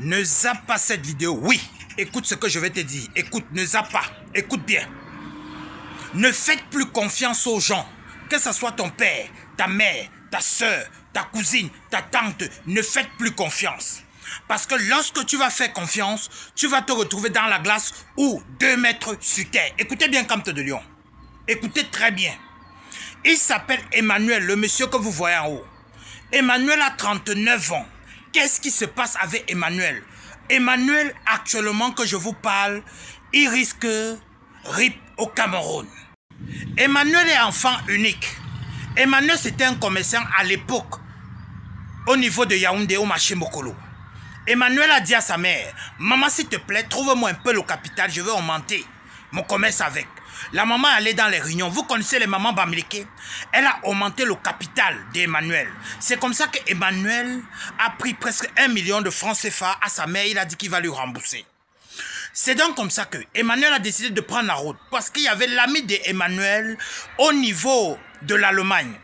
Ne zappe pas cette vidéo. Oui, écoute ce que je vais te dire. Écoute, ne zappe pas. Écoute bien. Ne faites plus confiance aux gens. Que ce soit ton père, ta mère, ta soeur, ta cousine, ta tante. Ne faites plus confiance. Parce que lorsque tu vas faire confiance, tu vas te retrouver dans la glace ou 2 mètres sur terre. Écoutez bien, Camte de Lion. Écoutez très bien. Il s'appelle Emmanuel, le monsieur que vous voyez en haut. Emmanuel a 39 ans. Qu'est-ce qui se passe avec Emmanuel? Emmanuel, actuellement que je vous parle, il risque RIP au Cameroun. Emmanuel est enfant unique. Emmanuel, c'était un commerçant à l'époque, au niveau de Yaoundé, au marché Mokolo. Emmanuel a dit à sa mère, « Maman, s'il te plaît, trouve-moi un peu le capital, je veux augmenter mon commerce avec. » La maman allait dans les réunions. Vous connaissez les mamans Bamileke? Elle a augmenté le capital d'Emmanuel. C'est comme ça qu'Emmanuel a pris presque 1 million de francs CFA à sa mère. Il a dit qu'il va lui rembourser. C'est donc comme ça que Emmanuel a décidé de prendre la route. Parce qu'il y avait l'ami d'Emmanuel au niveau de l'Allemagne.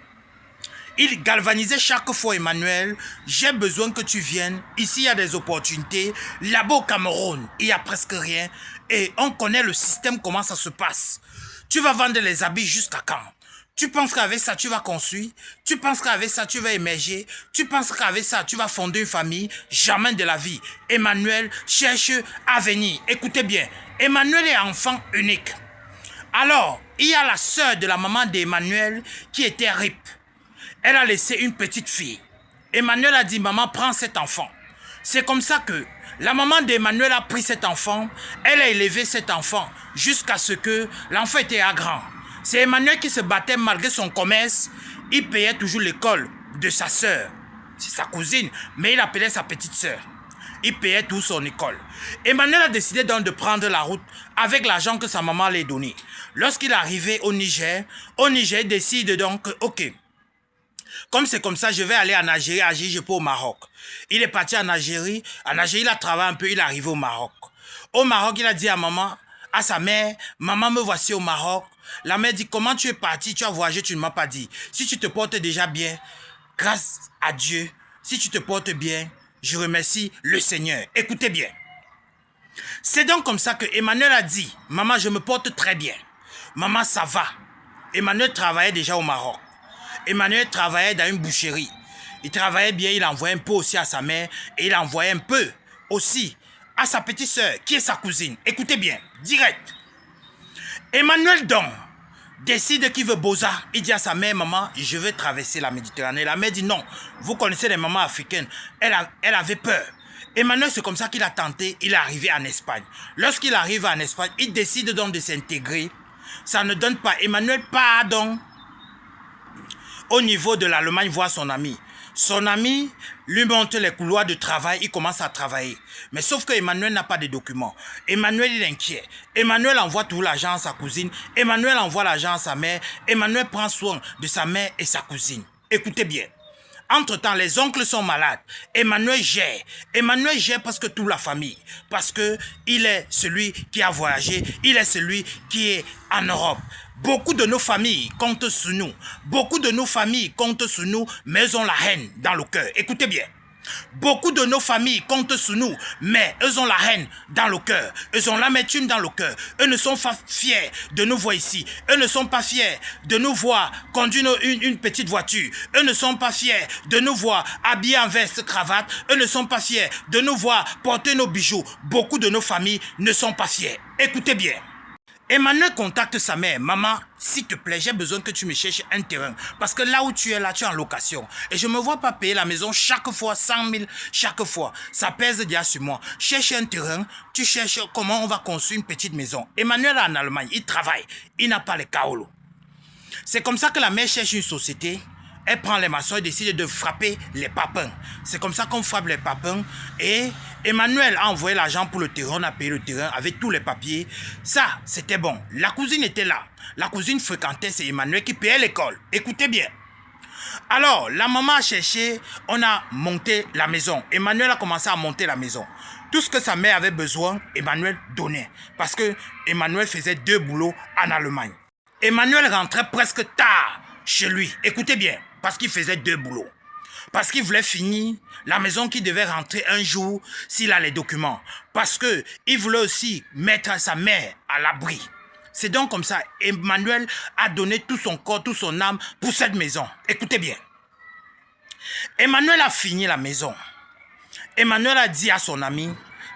Il galvanisait chaque fois Emmanuel, j'ai besoin que tu viennes, ici il y a des opportunités, là-bas au Cameroun, il n'y a presque rien et on connaît le système, comment ça se passe. Tu vas vendre les habits jusqu'à quand? Tu penses qu'avec ça tu vas construire? Tu penses qu'avec ça tu vas émerger? Tu penses qu'avec ça tu vas fonder une famille? Jamais de la vie. Emmanuel cherche à venir. Écoutez bien, Emmanuel est enfant unique. Alors, il y a la sœur de la maman d'Emmanuel qui était RIP. Elle a laissé une petite fille. Emmanuel a dit, maman, prends cet enfant. C'est comme ça que la maman d'Emmanuel a pris cet enfant. Elle a élevé cet enfant jusqu'à ce que l'enfant était à grand. C'est Emmanuel qui se battait malgré son commerce. Il payait toujours l'école de sa sœur. C'est sa cousine, mais il appelait sa petite sœur. Il payait tout son école. Emmanuel a décidé donc de prendre la route avec l'argent que sa maman lui a donné. Lorsqu'il est arrivé au Niger, il décide donc, ok, comme c'est comme ça, je vais aller en Algérie, agir pour au Maroc. Il est parti en Algérie. En Algérie, il a travaillé un peu, il est arrivé au Maroc. Au Maroc, il a dit à maman, à sa mère, maman, me voici au Maroc. La mère dit, comment tu es parti, tu as voyagé, tu ne m'as pas dit. Si tu te portes déjà bien, grâce à Dieu, si tu te portes bien, je remercie le Seigneur. Écoutez bien. C'est donc comme ça que Emmanuel a dit, maman, je me porte très bien. Maman, ça va. Emmanuel travaillait déjà au Maroc. Emmanuel travaillait dans une boucherie. Il travaillait bien, il envoyait un peu aussi à sa mère et il envoyait un peu aussi à sa petite soeur qui est sa cousine. Écoutez bien, direct. Emmanuel donc décide qu'il veut Boza. Il dit à sa mère, maman, je veux traverser la Méditerranée. La mère dit non. Vous connaissez les mamans africaines. Elle avait peur. Emmanuel, c'est comme ça qu'il a tenté. Il est arrivé en Espagne. Lorsqu'il arrive en Espagne, il décide donc de s'intégrer. Ça ne donne pas. Emmanuel part donc au niveau de l'Allemagne voir son ami. Son ami lui montre les couloirs de travail, il commence à travailler. Mais sauf que Emmanuel n'a pas de documents. Emmanuel, il est inquiet. Emmanuel envoie tout l'argent à sa cousine. Emmanuel envoie l'argent à sa mère. Emmanuel prend soin de sa mère et sa cousine. Écoutez bien. Entre-temps, les oncles sont malades. Emmanuel gère. Emmanuel gère parce que toute la famille. Parce que il est celui qui a voyagé. Il est celui qui est en Europe. Beaucoup de nos familles comptent sur nous. Beaucoup de nos familles comptent sur nous, mais elles ont la haine dans le cœur. Écoutez bien. Beaucoup de nos familles comptent sur nous, mais eux ont la haine dans le cœur. Eux ont l'amertume dans le cœur. Eux ne sont pas fiers de nous voir ici. Eux ne sont pas fiers de nous voir conduire une petite voiture. Eux ne sont pas fiers de nous voir habillés en veste, cravate. Eux ne sont pas fiers de nous voir porter nos bijoux. Beaucoup de nos familles ne sont pas fiers. Écoutez bien. Emmanuel contacte sa mère. Maman, s'il te plaît, j'ai besoin que tu me cherches un terrain. Parce que là où tu es, là, tu es en location. Et je ne me vois pas payer la maison chaque fois, 100 000 chaque fois. Ça pèse déjà sur moi. Cherche un terrain, tu cherches comment on va construire une petite maison. Emmanuel est en Allemagne, il travaille. Il n'a pas les kaolos. C'est comme ça que la mère cherche une société. Elle prend les maçons et décide de frapper les papins. C'est comme ça qu'on frappe les papins. Et Emmanuel a envoyé l'argent pour le terrain. On a payé le terrain avec tous les papiers. Ça, c'était bon. La cousine était là. La cousine fréquentait, c'est Emmanuel qui payait l'école. Écoutez bien. Alors, la maman a cherché. On a monté la maison. Emmanuel a commencé à monter la maison. Tout ce que sa mère avait besoin, Emmanuel donnait. Parce que Emmanuel faisait 2 boulots en Allemagne. Emmanuel rentrait presque tard chez lui. Écoutez bien. Parce qu'il faisait 2 boulots. Parce qu'il voulait finir la maison qui devait rentrer un jour s'il a les documents. Parce qu'il voulait aussi mettre sa mère à l'abri. C'est donc comme ça, Emmanuel a donné tout son corps, toute son âme pour cette maison. Écoutez bien. Emmanuel a fini la maison. Emmanuel a dit à son ami,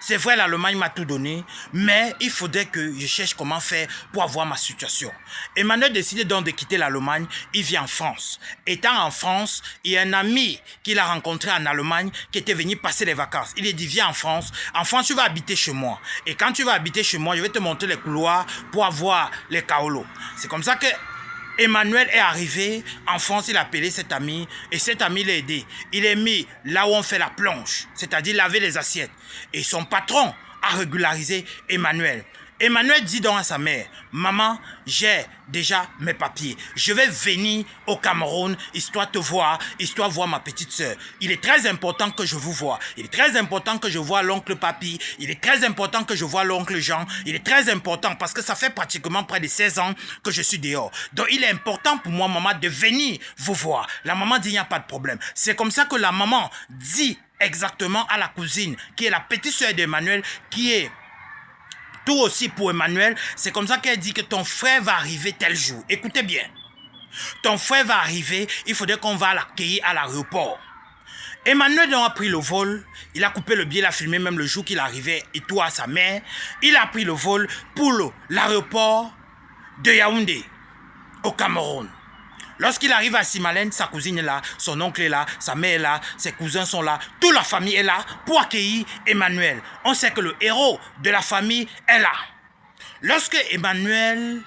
c'est vrai, l'Allemagne m'a tout donné, mais il faudrait que je cherche comment faire pour avoir ma situation. Emmanuel décide donc de quitter l'Allemagne, il vient en France. Étant en France, il y a un ami qu'il a rencontré en Allemagne qui était venu passer les vacances. Il lui dit, viens en France, tu vas habiter chez moi. Et quand tu vas habiter chez moi, je vais te montrer les couloirs pour avoir les kaolos. C'est comme ça que Emmanuel est arrivé en France, il a appelé cet ami et cet ami l'a aidé. Il est mis là où on fait la plonge, c'est-à-dire laver les assiettes. Et son patron a régularisé Emmanuel. Emmanuel dit donc à sa mère, maman, j'ai déjà mes papiers. Je vais venir au Cameroun, histoire de te voir, histoire de voir ma petite soeur. Il est très important que je vous voie. Il est très important que je voie l'oncle Papi. Il est très important que je voie l'oncle Jean. Il est très important parce que ça fait pratiquement près de 16 ans que je suis dehors. Donc il est important pour moi, maman, de venir vous voir. La maman dit, il n'y a pas de problème. C'est comme ça que la maman dit exactement à la cousine, qui est la petite soeur d'Emmanuel, qui est tout aussi pour Emmanuel, c'est comme ça qu'elle dit que ton frère va arriver tel jour. Écoutez bien. Ton frère va arriver, il faudrait qu'on va l'accueillir à l'aéroport. Emmanuel a pris le vol, il a coupé le billet, il a filmé même le jour qu'il arrivait et tout à sa mère. Il a pris le vol pour l'aéroport de Yaoundé, au Cameroun. Lorsqu'il arrive à Simalène, sa cousine est là, son oncle est là, sa mère est là, ses cousins sont là, toute la famille est là pour accueillir Emmanuel. On sait que le héros de la famille est là. Lorsque Emmanuel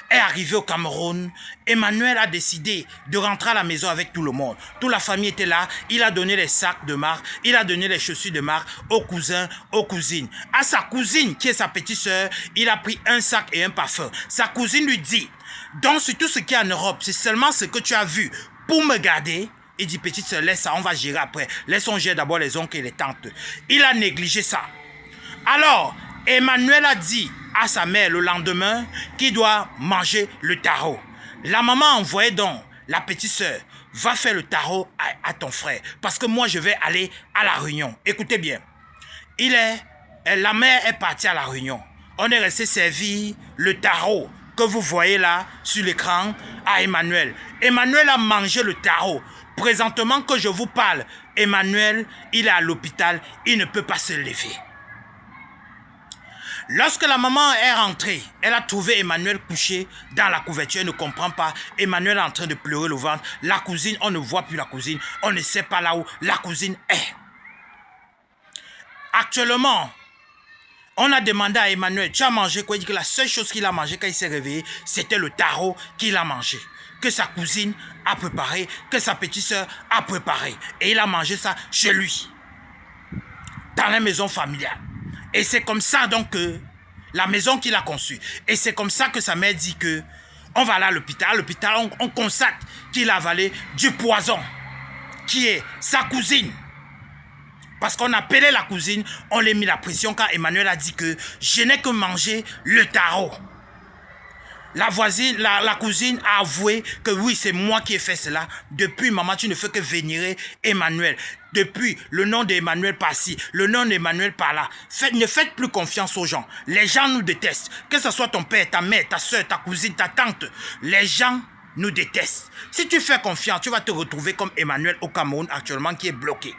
est arrivé au Cameroun, Emmanuel a décidé de rentrer à la maison avec tout le monde. Toute la famille était là, il a donné les sacs de marque, il a donné les chaussures de marque aux cousins, aux cousines. À sa cousine, qui est sa petite sœur, il a pris un sac et un parfum. Sa cousine lui dit, donc sur tout ce qui est en Europe, c'est seulement ce que tu as vu pour me garder. Il dit, petite sœur, laisse ça, on va gérer après. Laissons gérer d'abord les oncles et les tantes. Il a négligé ça. Alors, Emmanuel a dit à sa mère le lendemain qu'il doit manger le taro. La maman a envoyé donc la petite sœur, va faire le taro à ton frère. Parce que moi, je vais aller à la réunion. Écoutez bien. La mère est partie à la réunion. On est resté servir le taro que vous voyez là sur l'écran à Emmanuel. Emmanuel a mangé le taro. Présentement que je vous parle, Emmanuel, il est à l'hôpital, il ne peut pas se lever. Lorsque la maman est rentrée, elle a trouvé Emmanuel couché dans la couverture, elle ne comprend pas. Emmanuel est en train de pleurer le ventre. La cousine, on ne voit plus la cousine, on ne sait pas là où la cousine est. Actuellement, on a demandé à Emmanuel, tu as mangé quoi? Il dit que la seule chose qu'il a mangé quand il s'est réveillé, c'était le taro qu'il a mangé. Que sa cousine a préparé, que sa petite soeur a préparé. Et il a mangé ça chez lui, dans la maison familiale. Et c'est comme ça donc que la maison qu'il a conçue. Et c'est comme ça que sa mère dit que on va aller à l'hôpital. À l'hôpital, on constate qu'il a avalé du poison, qui est sa cousine. Parce qu'on a appelé la cousine, on lui a mis la pression quand Emmanuel a dit que je n'ai que mangé le taro. La voisine, la cousine a avoué que oui, c'est moi qui ai fait cela. Depuis, maman, tu ne fais que vénérer Emmanuel. Depuis, le nom d'Emmanuel par-ci, le nom d'Emmanuel par-là. Ne faites plus confiance aux gens. Les gens nous détestent. Que ce soit ton père, ta mère, ta soeur, ta cousine, ta tante. Les gens nous détestent. Si tu fais confiance, tu vas te retrouver comme Emmanuel au Cameroun actuellement qui est bloqué.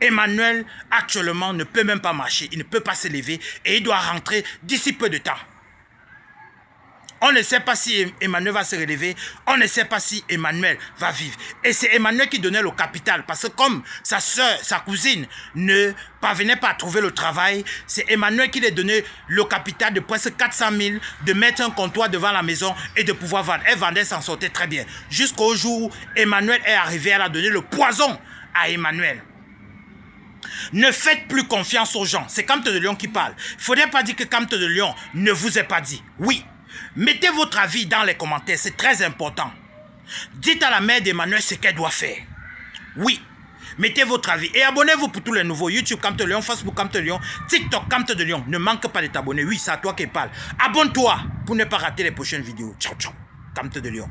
Emmanuel actuellement ne peut même pas marcher. Il ne peut pas se lever et il doit rentrer d'ici peu de temps. On ne sait pas si Emmanuel va se relever. On ne sait pas si Emmanuel va vivre. Et c'est Emmanuel qui donnait le capital. Parce que comme sa soeur, sa cousine ne parvenait pas à trouver le travail, c'est Emmanuel qui lui a donné le capital de presque 400 000 de mettre un comptoir devant la maison et de pouvoir vendre. Elle vendait, s'en sortait très bien. Jusqu'au jour où Emmanuel est arrivé, elle a donné le poison à Emmanuel. Ne faites plus confiance aux gens. C'est Camte de Lion qui parle. Il ne faudrait pas dire que Camte de Lion ne vous ait pas dit. Oui. Mettez votre avis dans les commentaires, c'est très important. Dites à la mère d'Emmanuel ce qu'elle doit faire. Oui, mettez votre avis. Et abonnez-vous pour tous les nouveaux. YouTube Camte de Lion, Facebook Camte de Lion, TikTok Camte de Lion. Ne manque pas de t'abonner. Oui, c'est à toi qui parle. Abonne-toi pour ne pas rater les prochaines vidéos. Ciao, ciao. Camte de Lion.